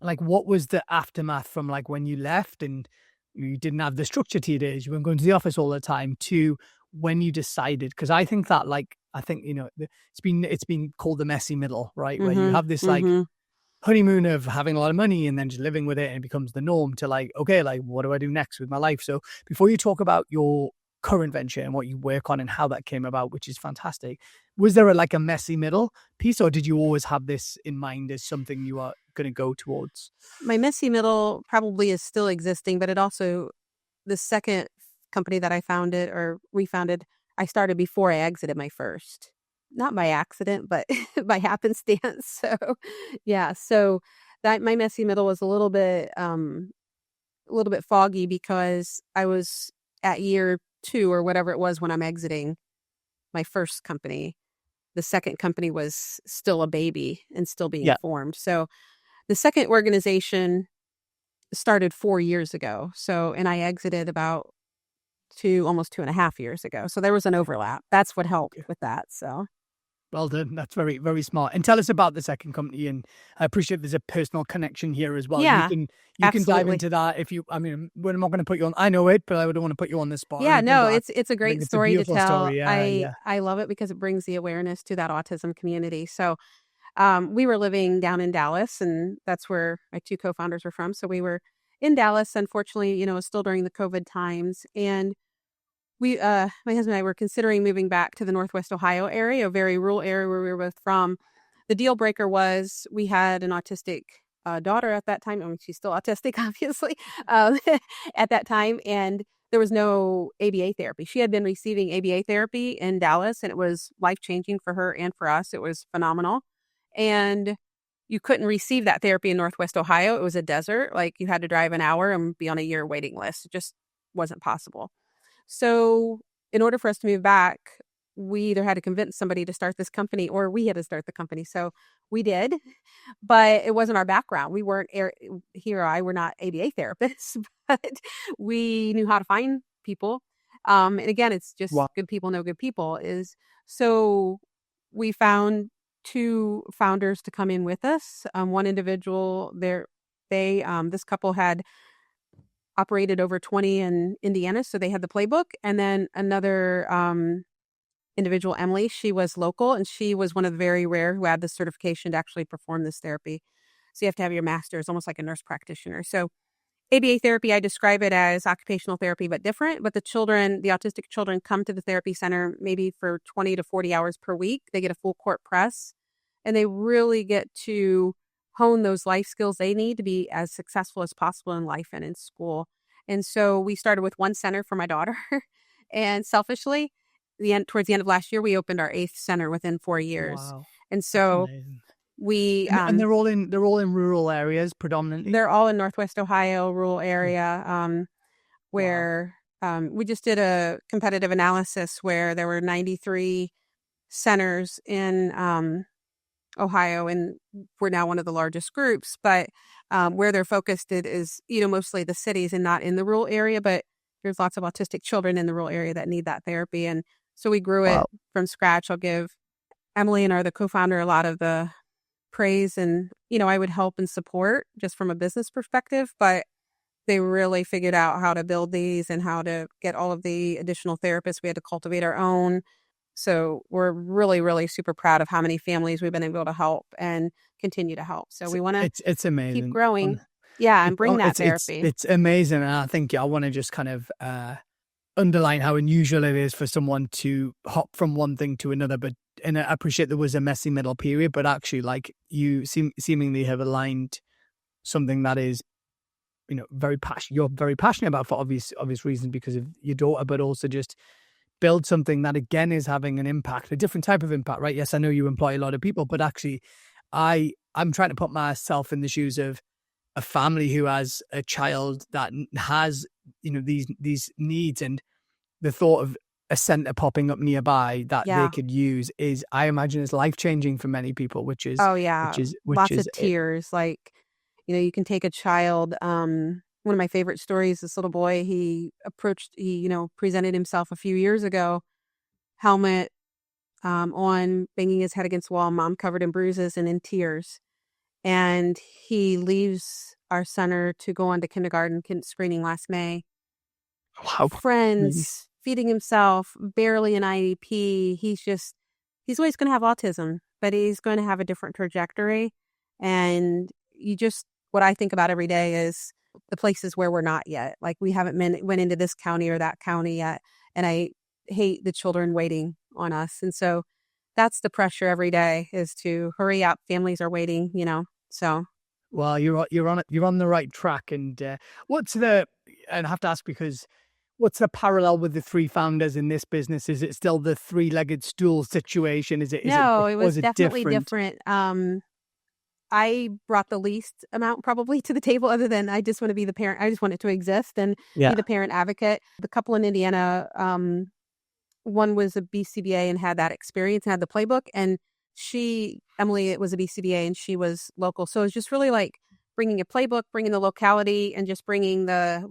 like, what was the aftermath from like when you left and you didn't have the structure to your days, you weren't going to the office all the time, to when you decided? Because I think it's been called the messy middle, right? Where you have this like honeymoon of having a lot of money and then just living with it, and it becomes the norm, to like, okay, like what do I do next with my life? So before you talk about your current venture and what you work on and how that came about, which is fantastic, was there a messy middle piece, or did you always have this in mind as something you are going to go towards? My messy middle probably is still existing, but it also, the second company that I founded or refounded, I started before I exited my first. Not by accident, but by happenstance. So, yeah. So that my messy middle was a little bit foggy, because I was at year 2 or whatever it was when I'm exiting my first company. The second company was still a baby and still being formed. So the second organization started 4 years ago. So, and I exited about almost 2.5 years ago. So there was an overlap. That's what helped with that. So. Well done. That's very, very smart. And tell us about the second company. And I appreciate there's a personal connection here as well. Yeah, you can dive into that if you. I mean, we're not going to put you on. I know it, but I don't want to put you on the spot. Yeah, no, anything, it's a great story to tell. Story. Yeah, I love it because it brings the awareness to that autism community. So, we were living down in Dallas, and that's where my 2 co-founders were from. So we were in Dallas. Unfortunately, it was still during the COVID times, and we, my husband and I were considering moving back to the Northwest Ohio area, a very rural area where we were both from. The deal breaker was we had an autistic daughter at that time. I mean, she's still autistic, obviously, at that time. And there was no ABA therapy. She had been receiving ABA therapy in Dallas, and it was life-changing for her and for us. It was phenomenal. And you couldn't receive that therapy in Northwest Ohio. It was a desert. Like, you had to drive an hour and be on a year waiting list. It just wasn't possible. So in order for us to move back, we either had to convince somebody to start this company, or we had to start the company. So we did, but it wasn't our background. We weren't we're not ABA therapists, but we knew how to find people. And again, it's just good people know good people. So we found 2 founders to come in with us. One individual this couple had operated over 20 in Indiana, so they had the playbook. And then another individual, Emily, she was local, and she was one of the very rare who had the certification to actually perform this therapy. So you have to have your master's, almost like a nurse practitioner. So ABA therapy, I describe it as occupational therapy, but different. But the autistic children come to the therapy center maybe for 20 to 40 hours per week. They get a full court press, and they really get to hone those life skills they need to be as successful as possible in life and in school. And so we started with one center for my daughter. And selfishly, towards the end of last year, we opened our 8th center within 4 years. Wow. And so and they're all in rural areas predominantly. They're all in Northwest Ohio, rural area, where we just did a competitive analysis where there were 93 centers in Ohio, and we're now one of the largest groups. But where they're focused, it is mostly the cities and not in the rural area. But there's lots of autistic children in the rural area that need that therapy, and so we grew it from scratch. I'll give Emily and the co-founder a lot of the praise, and I would help and support just from a business perspective, but they really figured out how to build these and how to get all of the additional therapists. We had to cultivate our own. So we're really, really super proud of how many families we've been able to help and continue to help. So we want to it's amazing. Keep growing. And bring that therapy. It's amazing. And I think I want to just kind of underline how unusual it is for someone to hop from one thing to another. And I appreciate there was a messy middle period, but actually, like, you seemingly have aligned something that is, very passionate. You're very passionate about for obvious reasons because of your daughter, but also just build something that again is having an impact, a different type of impact, right? Yes, I know you employ a lot of people, but actually, I'm trying to put myself in the shoes of a family who has a child that has, these needs, and the thought of a center popping up nearby that they could use I imagine is life-changing for many people, which is lots of tears. Like, you can take a child. One of my favorite stories, this little boy, he presented himself a few years ago, helmet on, banging his head against the wall, mom covered in bruises and in tears. And he leaves our center to go on to kindergarten screening last May. Wow. Friends, feeding himself, barely an IEP. He's always going to have autism, but he's going to have a different trajectory. And what I think about every day is the places where we're not yet. Like, we haven't went into this county or that county yet. And I hate the children waiting on us. And so that's the pressure every day, is to hurry up. Families are waiting, so. Well, you're on the right track. And and I have to ask, because what's the parallel with the 3 founders in this business? Is it still the 3-legged stool situation? It was definitely different. I brought the least amount probably to the table, other than I just want to be the parent. I just want it to exist and be the parent advocate. The couple in Indiana, one was a BCBA and had that experience and had the playbook, and Emily, it was a BCBA and she was local. So it was just really like bringing a playbook, bringing the locality, and just bringing the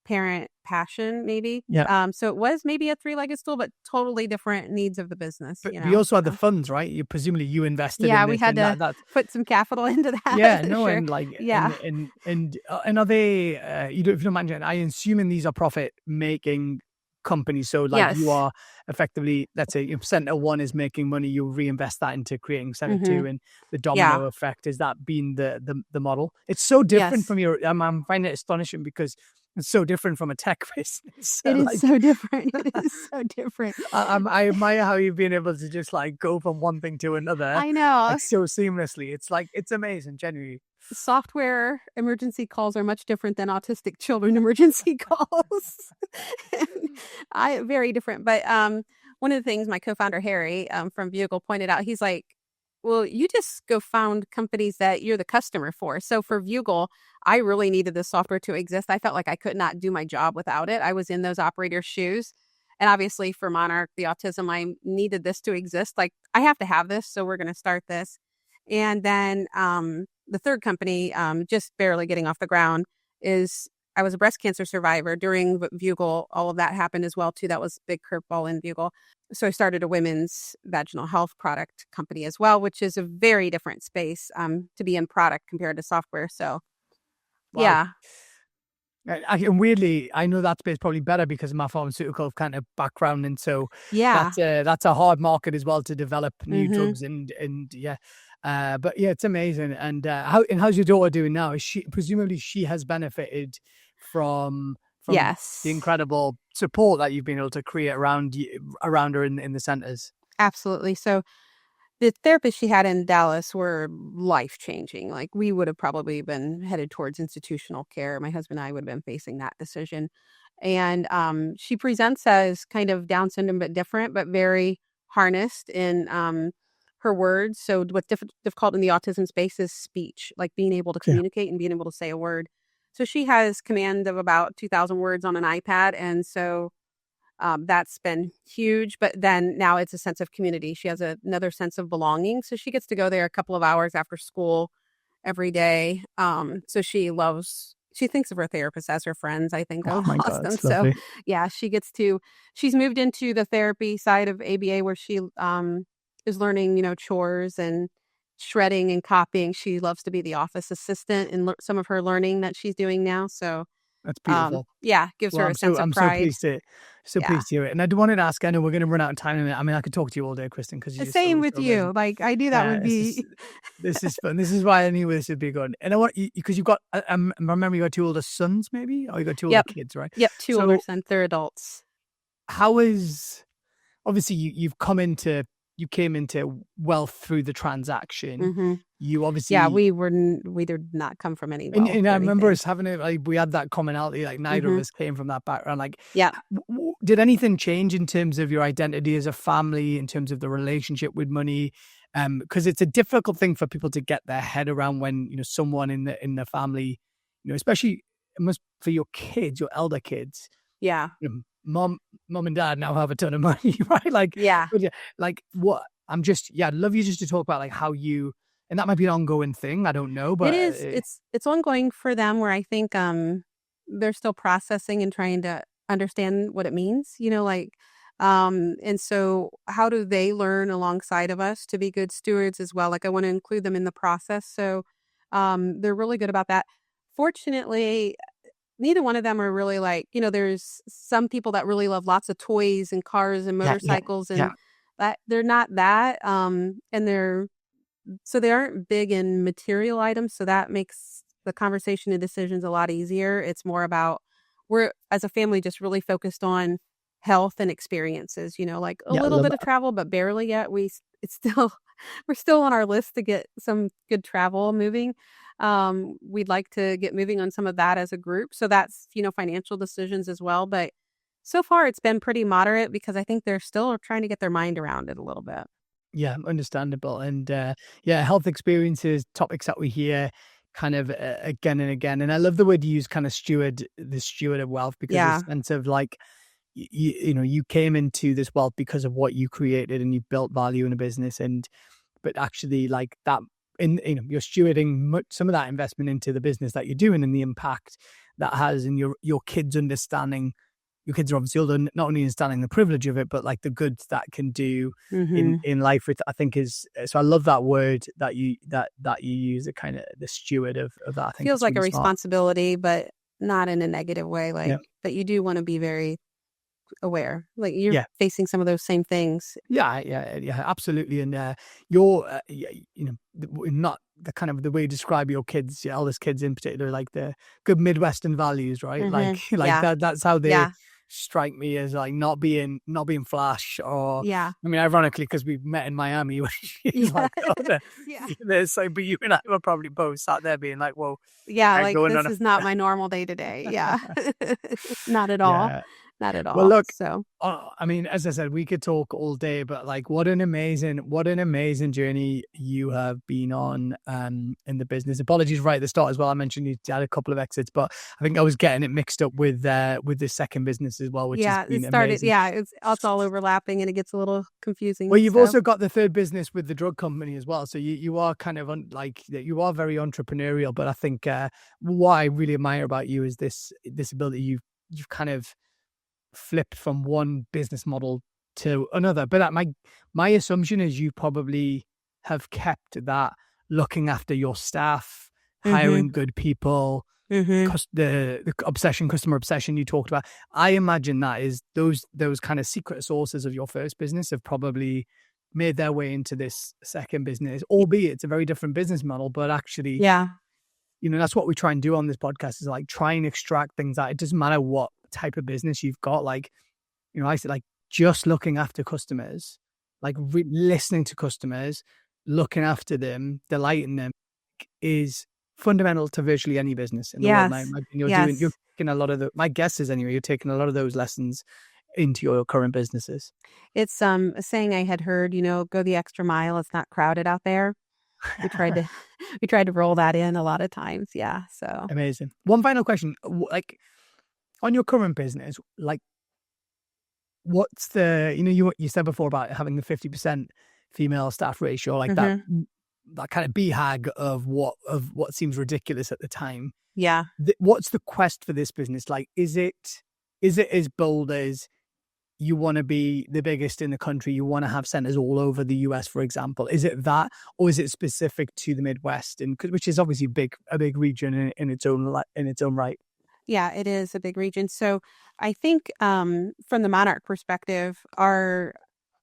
parent passion, maybe. So it was maybe a 3-legged stool, but totally different needs of the business. But you also had the funds, right? Presumably you invested. Yeah, we had to put some capital into that. Yeah, no, sure. and are they? If you don't mind, I assuming these are profit making companies. So yes. You are effectively, let's say, if center 1 is making money, you reinvest that into creating center 2, and the domino effect. Is that being the model? It's so different from your. I'm finding it astonishing because it's so different from a tech business. It is so different. It is so different. I admire how you've been able to just go from one thing to another. I know. So seamlessly. It's amazing, genuinely. Software emergency calls are much different than autistic children emergency calls. Very different. But one of the things my co-founder Harry from Viewgol pointed out, he's like, well, you just go found companies that you're the customer for. So for Viewgol, I really needed this software to exist. I felt like I could not do my job without it. I was in those operators' shoes. And obviously for MonArk, the autism, I needed this to exist. Like, I have to have this, so we're going to start this. And then the third company, just barely getting off the ground, is I was a breast cancer survivor during Viewgol. All of that happened as well, too. That was a big curveball in Viewgol. So I started a women's vaginal health product company as well, which is a very different space to be in product compared to software. So, yeah. And weirdly, I know that space probably better because of my pharmaceutical kind of background, and so that's a hard market as well to develop new drugs, and But yeah, it's amazing. And how's your daughter doing now? Is she presumably she has benefited from Yes, the incredible support that you've been able to create around her in the centers? absolutely. So the therapists she had in Dallas were life-changing. Like, we would have probably been headed towards institutional care. My husband and I would have been facing that decision. And she presents as kind of Down syndrome, but different, but very harnessed in her words. So what's difficult in the autism space is speech, like being able to Yeah. communicate and being able to say a word. So she has command of about 2,000 words on an iPad. And so that's been huge. But then now it's a sense of community. She has another sense of belonging. So she gets to go there a couple of hours after school every day. So she thinks of her therapist as her friends, I think. Oh I've my lost God, them. it's So lovely. yeah, she's moved into the therapy side of ABA where she is learning, chores and shredding and copying. She loves to be the office assistant and some of her learning that she's doing now. So That's beautiful. yeah, gives Well, her a sense of I'm so pride. pleased to Yeah. hear it. And I do wanted to ask, I know we're going to run out of time in a minute. I mean, I could talk to you all day, Kristen, because you're just Same with so amazing. you. Like, I knew that would be. This is fun. This is why I knew this would be good. And I want you, because you've got, I remember you got two older sons, maybe, or you got two older Yep. kids, right? Yep. Two older So sons. They're adults. how is, obviously you came into wealth through the transaction. Mm-hmm. You obviously, Yeah, we did not come from any wealth and or I remember anything. us having it, like, we had that commonality, like neither of us came from that background. Like, Yeah. did anything change in terms of your identity as a family, in terms of the relationship with money? Because it's a difficult thing for people to get their head around when, someone in the family, especially for your kids, your elder kids, Yeah. mom and dad now have a ton of money, right? Like, Yeah. like what? I'd love you just to talk about like how you, and that might be an ongoing thing. I don't know, but It is. It's ongoing for them where I think they're still processing and trying to understand what it means, and so how do they learn alongside of us to be good stewards as well? Like, I want to include them in the process. So they're really good about that. Fortunately, neither one of them are really like, there's some people that really love lots of toys and cars and motorcycles yeah. and that they're not that. And they aren't big in material items. So that makes the conversation and decisions a lot easier. It's more about, we're as a family just really focused on health and experiences, like a Yeah, I little love bit of travel, but barely yet. It's still, we're still on our list to get some good travel moving. We'd like to get moving on some of that as a group. So that's, financial decisions as well. But so far it's been pretty moderate because I think they're still trying to get their mind around it a little bit. Yeah, understandable. And health experiences, topics that we hear kind of again and again. And I love the word you use, kind of the steward of wealth, because Yeah. it's sense of like, you came into this wealth because of what you created and you built value in a business. But actually like that, you're stewarding some of that investment into the business that you're doing and the impact that has in your kids understanding. Your kids are obviously not only understanding the privilege of it, but like the good that can do Mm-hmm. in life. With, I think is, so I love that word that you use, the kind of the steward of that. I think Feels it's like a really smart. responsibility, but not in a negative way. Yeah. Like, but you do want to be very aware. Like, you're Yeah. facing some of those same things. Yeah, absolutely. And you're, not the kind of the way you describe your kids, your eldest kids in particular, like the good Midwestern values, right? Like, Mm-hmm. like Yeah. that's how they Yeah. strike me, as like not being flash, or, Yeah. I mean, ironically, because we met in Miami, where she's Yeah. like, oh, Yeah. there's so, but you and I were probably both sat there being like, whoa, Yeah. I'm Like, going this on a, is not my normal day to day. Yeah. Not at all. yeah. Not at Well, all. look, So I mean, as I said, we could talk all day, but like, what an amazing journey you have been on in the business. Apologies right at the start as well. I mentioned you had a couple of exits, but I think I was getting it mixed up with the second business as well, which has yeah, it been started. amazing. Yeah, it's all overlapping and it gets a little confusing. Well, you've So also got the third business with the drug company as well. So you are kind of you are very entrepreneurial, but I think what I really admire about you is this ability you've kind of flipped from one business model to another. But my assumption is you probably have kept that looking after your staff, hiring good people, the customer obsession you talked about. I imagine that is those kind of secret sources of your first business have probably made their way into this second business, albeit it's a very different business model, but actually, Yeah. That's what we try and do on this podcast, is like try and extract things out. It doesn't matter what type of business you've got. Like, I said, like just looking after customers, like listening to customers, looking after them, delighting them is fundamental to virtually any business in the world. You're taking a lot of my guess is anyway, you're taking a lot of those lessons into your current businesses. It's a saying I had heard, go the extra mile. It's not crowded out there. We tried to roll that in a lot of times. Yeah. So amazing. One final question, like on your current business, like what's the, you said before about having the 50% female staff ratio, like that kind of BHAG of what seems ridiculous at the time. Yeah. What's the quest for this business? Like, is it as bold as you want to be the biggest in the country? You want to have centers all over the US, for example. Is it that, or is it specific to the Midwest, and which is obviously a big region in its own right? Yeah, it is a big region. So I think from the MonArk perspective, our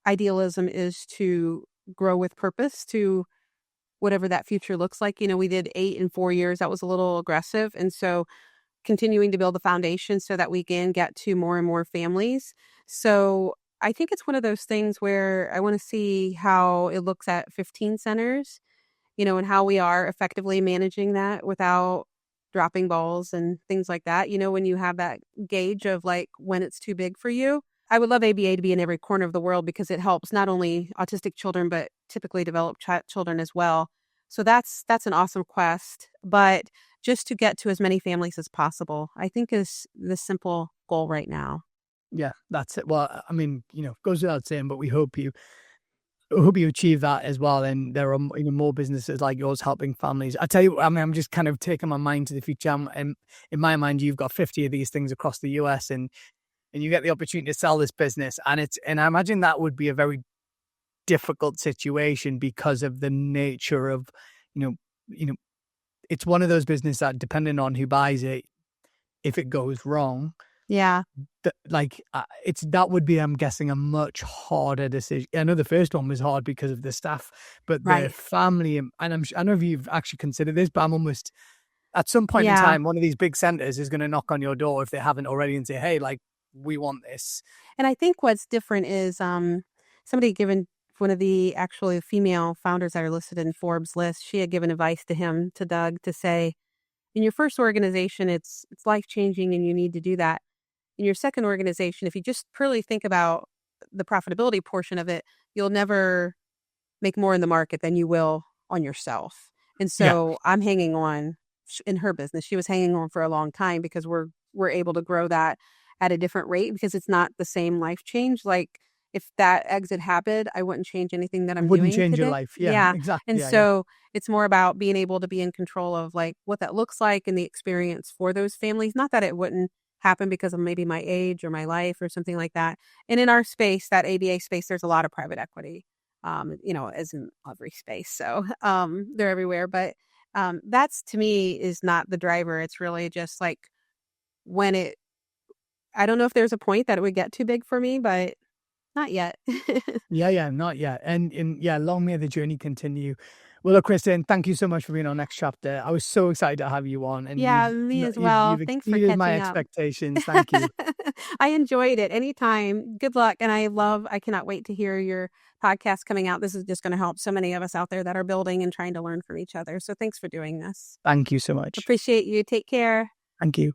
idealism is to grow with purpose to whatever that future looks like. We did 8 in 4 years. That was a little aggressive. And so continuing to build the foundation so that we can get to more and more families. So I think it's one of those things where I want to see how it looks at 15 centers, and how we are effectively managing that without dropping balls and things like that. When you have that gauge of like when it's too big for you. I would love ABA to be in every corner of the world because it helps not only autistic children, but typically developed children as well. So that's an awesome quest. But just to get to as many families as possible, I think is the simple goal right now. Yeah, that's it. Well, I mean, goes without saying, but we hope you achieve that as well. And there are more businesses like yours helping families. I tell you, I mean, I'm just kind of taking my mind to the future. And in my mind, you've got 50 of these things across the US, and you get the opportunity to sell this business. And I imagine that would be a very difficult situation because of the nature of, it's one of those businesses that, depending on who buys it, if it goes wrong, yeah, that would be, I'm guessing, a much harder decision. I know the first one was hard because of the staff, but the family, and I don't know if you've actually considered this, but I'm almost at some point in time, one of these big centers is going to knock on your door if they haven't already and say, hey, like, we want this. And I think what's different is somebody given one of the actually female founders that are listed in Forbes list, she had given advice to Doug, to say, in your first organization, it's life-changing and you need to do that. In your second organization, if you just purely think about the profitability portion of it, you'll never make more in the market than you will on yourself. And so I'm hanging on in her business. She was hanging on for a long time because we're able to grow that at a different rate because it's not the same life change. Like if that exit happened, I wouldn't change anything that I'm doing. Wouldn't change today. Your life. Yeah, exactly. And so it's more about being able to be in control of like what that looks like and the experience for those families. Not that it wouldn't happen because of maybe my age or my life or something like that. And in our space, that ABA space, there's a lot of private equity, as in every space. So they're everywhere. But that's, to me, is not the driver. It's really just like I don't know if there's a point that it would get too big for me, but not yet. Not yet. And long may the journey continue. Well, look, Kristen, thank you so much for being on NexChapter. I was so excited to have you on. And me as well. Thanks for catching my up. expectations. Thank you. I enjoyed it. Anytime. Good luck. And I cannot wait to hear your podcast coming out. This is just going to help so many of us out there that are building and trying to learn from each other. So thanks for doing this. Thank you so much. Appreciate you. Take care. Thank you.